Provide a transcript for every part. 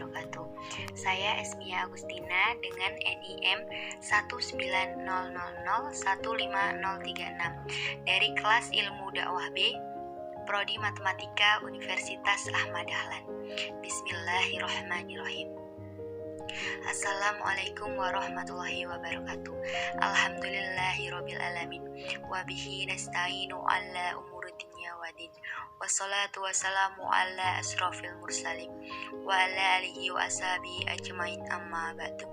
wabarakatuh. Saya Esmia Agustina dengan NIM 19000150036 dari kelas Ilmu Dakwah B, Prodi Matematika Universitas Ahmad Dahlan. Bismillahirrahmanirrahim. Assalamualaikum warahmatullahi wabarakatuh. Alhamdulillahirabbil alamin. Wa bihi nasta'inu ala umuri dunya waddin. Wassalatu wassalamu ala asrofil mursalin wa ala alihi wa ashabihi ajmain, amma ba'du.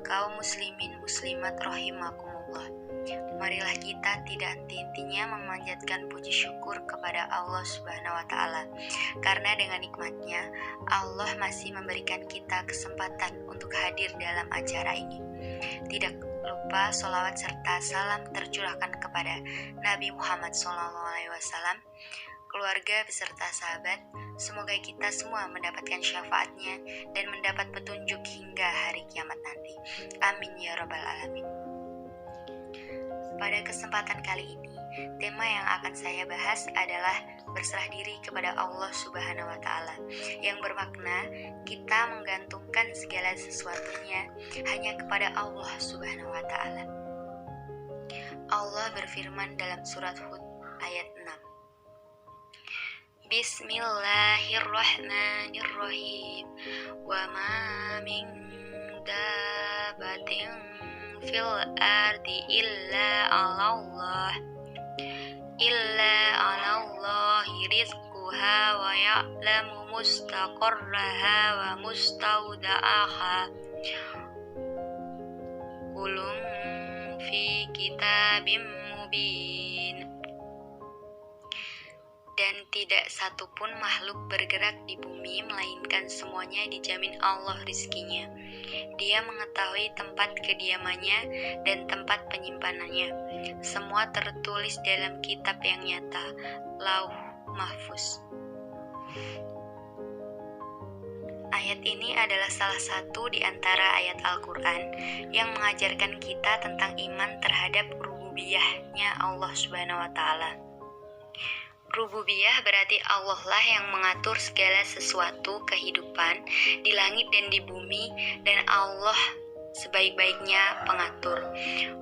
Kaum muslimin muslimat rahimakumullah, marilah kita tidak henti-hentinya memanjatkan puji syukur kepada Allah Subhanahu wa Ta'ala, karena dengan nikmatnya Allah masih memberikan kita kesempatan untuk hadir dalam acara ini. Tidak lupa sholawat serta salam tercurahkan kepada Nabi Muhammad SAW, keluarga beserta sahabat. Semoga kita semua mendapatkan syafaatnya dan mendapat petunjuk hingga hari kiamat nanti. Amin ya rabbal alamin. Pada kesempatan kali ini, tema yang akan saya bahas adalah berserah diri kepada Allah Subhanahu wa Ta'ala, yang bermakna kita menggantungkan segala sesuatunya hanya kepada Allah Subhanahu wa Ta'ala. Allah berfirman dalam surat Hud ayat 6. Bismillahirrahmanirrahim. Wa ma min dabatin fil ardi illa 'alallahi rizquha wa ya'lamu mustaqarraha wa mustawda'aha kullun fi kitabim mubin. Dan tidak satupun makhluk bergerak di bumi melainkan semuanya dijamin Allah rizkinya. Dia mengetahui tempat kediamannya dan tempat penyimpanannya. Semua tertulis dalam kitab yang nyata, Lauh Mahfuz. Ayat ini adalah salah satu di antara ayat Al-Quran yang mengajarkan kita tentang iman terhadap rububiyahnya Allah Subhanahu wa Ta'ala. Rububiyah berarti Allah lah yang mengatur segala sesuatu kehidupan di langit dan di bumi, dan Allah sebaik-baiknya pengatur.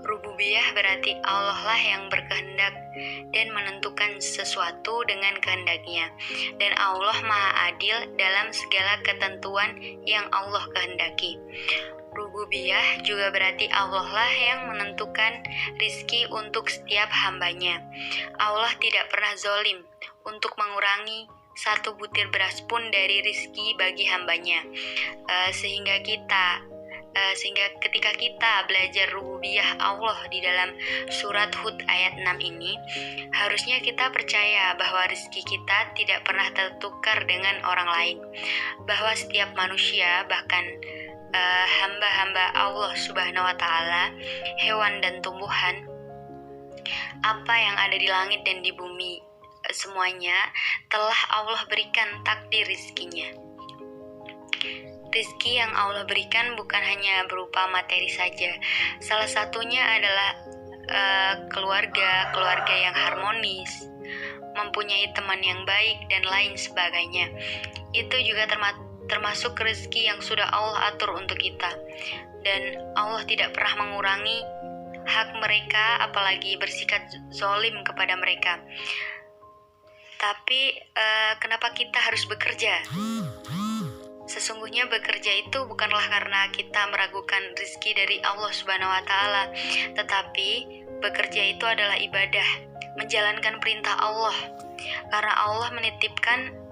Rububiyah berarti Allah lah yang berkehendak dan menentukan sesuatu dengan kehendaknya, dan Allah maha adil dalam segala ketentuan yang Allah kehendaki. Rububiyah juga berarti Allah lah yang menentukan rizki untuk setiap hambanya. Allah tidak pernah zolim untuk mengurangi satu butir beras pun dari rizki bagi hambanya. Sehingga ketika kita belajar rububiyah Allah di dalam surat Hud ayat 6 ini, harusnya kita percaya bahwa rezeki kita tidak pernah tertukar dengan orang lain, bahwa setiap manusia, bahkan hamba-hamba Allah Subhanahu wa Ta'ala, hewan dan tumbuhan, apa yang ada di langit dan di bumi, semuanya telah Allah berikan takdir rizkinya. Rizki yang Allah berikan bukan hanya berupa materi saja. Salah satunya adalah keluarga yang harmonis, mempunyai teman yang baik, dan lain sebagainya. Itu juga termasuk rezeki yang sudah Allah atur untuk kita, dan Allah tidak pernah mengurangi hak mereka, apalagi bersikap zalim kepada mereka. Tapi kenapa kita harus bekerja? Sesungguhnya bekerja itu bukanlah karena kita meragukan rezeki dari Allah Subhanahu wa Ta'ala, tetapi bekerja itu adalah ibadah, menjalankan perintah Allah, karena Allah menitipkan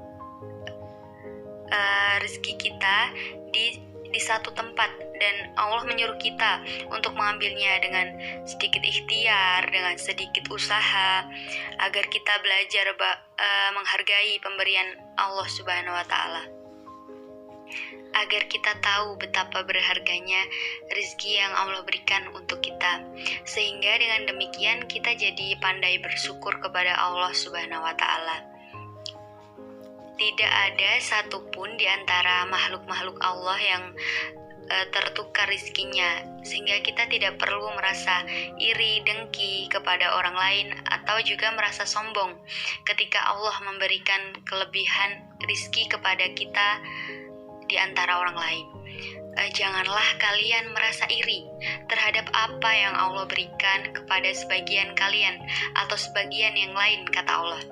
rezeki kita di satu tempat, dan Allah menyuruh kita untuk mengambilnya dengan sedikit ikhtiar, dengan sedikit usaha, agar kita belajar menghargai pemberian Allah Subhanahu wa Ta'ala, agar kita tahu betapa berharganya rezeki yang Allah berikan untuk kita, sehingga dengan demikian kita jadi pandai bersyukur kepada Allah Subhanahu wa Ta'ala. Tidak ada satupun di antara makhluk-makhluk Allah yang tertukar rizkinya, sehingga kita tidak perlu merasa iri, dengki kepada orang lain, atau juga merasa sombong ketika Allah memberikan kelebihan rizki kepada kita di antara orang lain. Janganlah kalian merasa iri terhadap apa yang Allah berikan kepada sebagian kalian atau sebagian yang lain, kata Allah.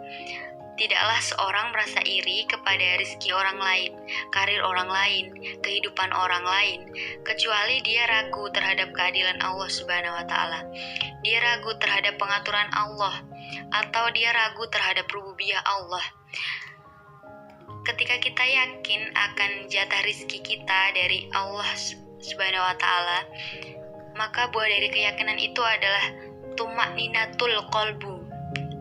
Tidaklah seorang merasa iri kepada rezeki orang lain, karir orang lain, kehidupan orang lain, kecuali dia ragu terhadap keadilan Allah Subhanahu wa Ta'ala. Dia ragu terhadap pengaturan Allah, atau dia ragu terhadap rububiyah Allah. Ketika kita yakin akan jatah rizki kita dari Allah Subhanahu wa Ta'ala, maka buah dari keyakinan itu adalah tumakninatul qalbu,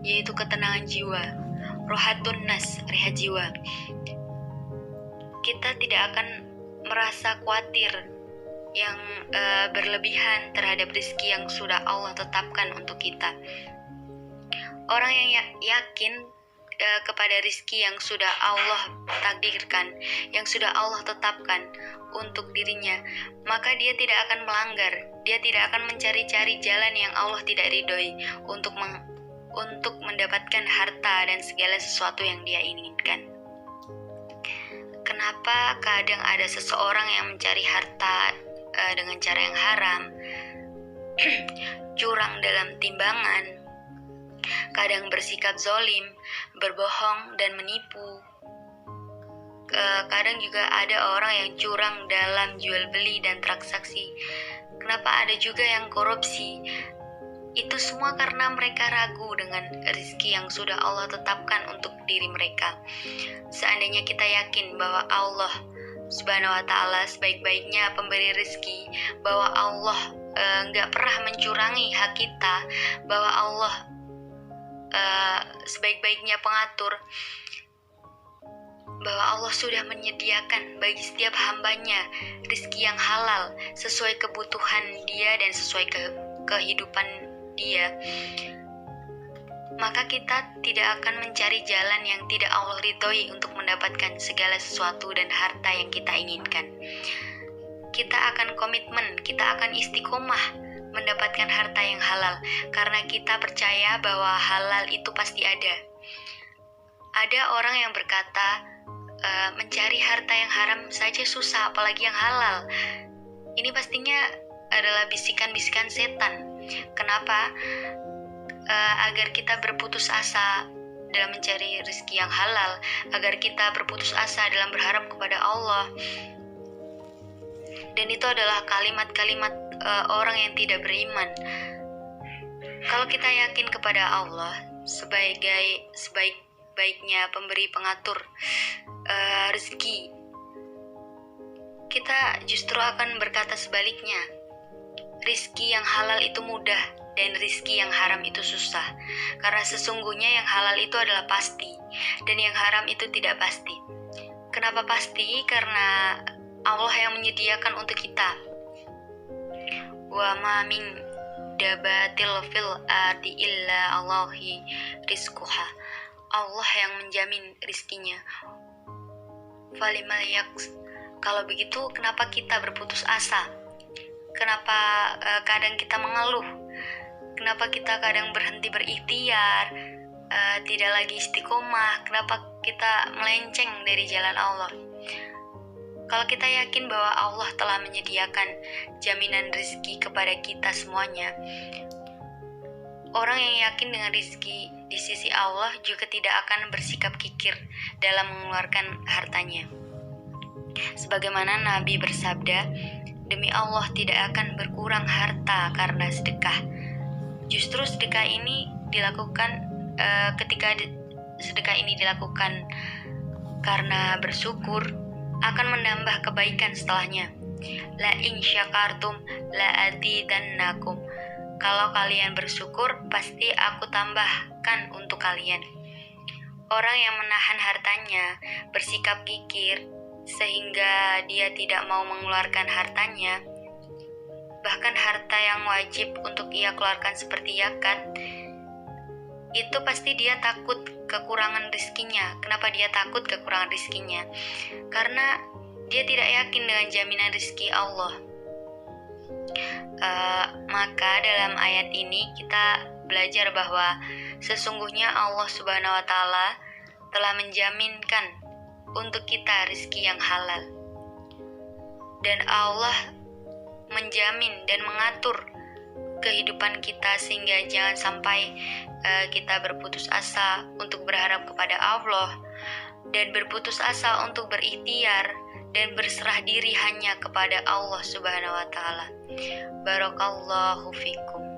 yaitu ketenangan jiwa, rohatun nas, rehat jiwa. Kita tidak akan merasa khawatir yang berlebihan terhadap rizki yang sudah Allah tetapkan untuk kita. Orang yang yakin kepada rizki yang sudah Allah takdirkan, yang sudah Allah tetapkan untuk dirinya, maka dia tidak akan melanggar, dia tidak akan mencari-cari jalan yang Allah tidak ridhoi untuk mendapatkan harta dan segala sesuatu yang dia inginkan. Kenapa kadang ada seseorang yang mencari harta dengan cara yang haram, curang dalam timbangan, kadang bersikap zolim, berbohong dan menipu. Kadang juga ada orang yang curang dalam jual beli dan transaksi. Kenapa ada juga yang korupsi? Itu semua karena mereka ragu dengan rezeki yang sudah Allah tetapkan untuk diri mereka. Seandainya kita yakin bahwa Allah Subhanahu wa Ta'ala sebaik-baiknya pemberi rezeki, bahwa Allah nggak pernah mencurangi hak kita, bahwa Allah sebaik-baiknya pengatur, bahwa Allah sudah menyediakan bagi setiap hambanya rezeki yang halal sesuai kebutuhan dia dan sesuai kehidupan dia, maka kita tidak akan mencari jalan yang tidak Allah ridhoi untuk mendapatkan segala sesuatu dan harta yang kita inginkan. Kita akan komitmen, kita akan istiqomah mendapatkan harta yang halal, karena kita percaya bahwa halal itu pasti ada. Ada orang yang berkata, mencari harta yang haram saja susah, apalagi yang halal. Ini pastinya adalah bisikan-bisikan setan. Kenapa? Agar kita berputus asa dalam mencari rezeki yang halal, agar kita berputus asa dalam berharap kepada Allah. Dan itu adalah kalimat-kalimat orang yang tidak beriman. Kalau kita yakin kepada Allah sebagai sebaik-baiknya pemberi pengatur rezeki, kita justru akan berkata sebaliknya. Rizki yang halal itu mudah dan rizki yang haram itu susah. Karena sesungguhnya yang halal itu adalah pasti dan yang haram itu tidak pasti. Kenapa pasti? Karena Allah yang menyediakan untuk kita. Wa ma min dabatil fil ardi illa Allahi rizquha. Allah yang menjamin rizkinya. Falimal yaks. Kalau begitu, kenapa kita berputus asa? Kenapa kadang kita mengeluh? Kenapa kita kadang berhenti berikhtiar, tidak lagi istiqomah? Kenapa kita melenceng dari jalan Allah? Kalau kita yakin bahwa Allah telah menyediakan jaminan rezeki kepada kita semuanya, orang yang yakin dengan rezeki di sisi Allah juga tidak akan bersikap kikir dalam mengeluarkan hartanya. Sebagaimana Nabi bersabda, demi Allah tidak akan berkurang harta karena sedekah. Justru sedekah ini dilakukan ketika sedekah ini dilakukan karena bersyukur, akan menambah kebaikan setelahnya. La in syakartum la azidannakum. Kalau kalian bersyukur, pasti aku tambahkan untuk kalian. Orang yang menahan hartanya, bersikap kikir, sehingga dia tidak mau mengeluarkan hartanya, bahkan harta yang wajib untuk ia keluarkan seperti zakat, itu pasti dia takut kekurangan rezekinya. Kenapa dia takut kekurangan rezekinya? Karena dia tidak yakin dengan jaminan rezeki Allah. Maka dalam ayat ini kita belajar bahwa sesungguhnya Allah Subhanahu wa Ta'ala telah menjaminkan untuk kita rezeki yang halal. dan Allah menjamin dan mengatur kehidupan kita sehingga jangan sampai kita berputus asa untuk berharap kepada Allah dan berputus asa untuk berikhtiar dan berserah diri hanya kepada Allah Subhanahu wa taala. Barakallahu fikum.